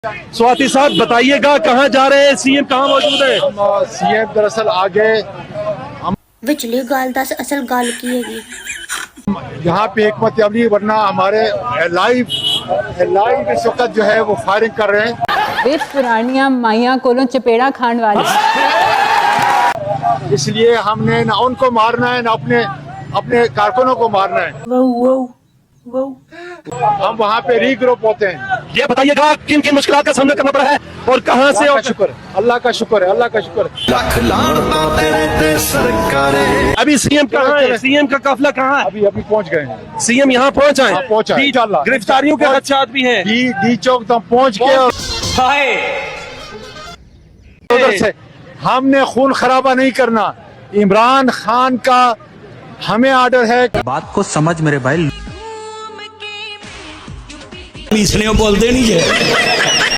स्वाति साहब बताइएगा कहाँ जा रहे हैं, सीएम कहाँ मौजूद है? सीएम दरअसल आगे विचली गाल दस असल गाल की है यहाँ पे हिकमत अमली, वरना हमारे लाइव इस वक्त जो है वो फायरिंग कर रहे हैं। वे पुरानिया माइया कोलों चपेड़ा खान वाले, इसलिए हमने ना उनको मारना है ना अपने कारकुनों को मारना है। हम वहाँ पे रीग्रुप होते हैं। ये बताइएगा किन किन मुश्किलात का सामना करना पड़ा है और कहाँ से? और शुक्र अल्लाह का शुक्र है, अल्लाह का शुक्र है। अभी सीएम कहाँ है? सीएम का काफिला कहाँ है? अभी पहुँच गए हैं। सीएम यहाँ पहुँचा है? पहुँचा है इंशाल्लाह। गिरफ्तारियों के खदशात भी हैं। डी चौक तक पहुँच के उधर से हमने खून खराबा नहीं करना। इमरान खान का हमें आर्डर है। बात को समझ मेरे भाई, इसने बोलते नहीं है।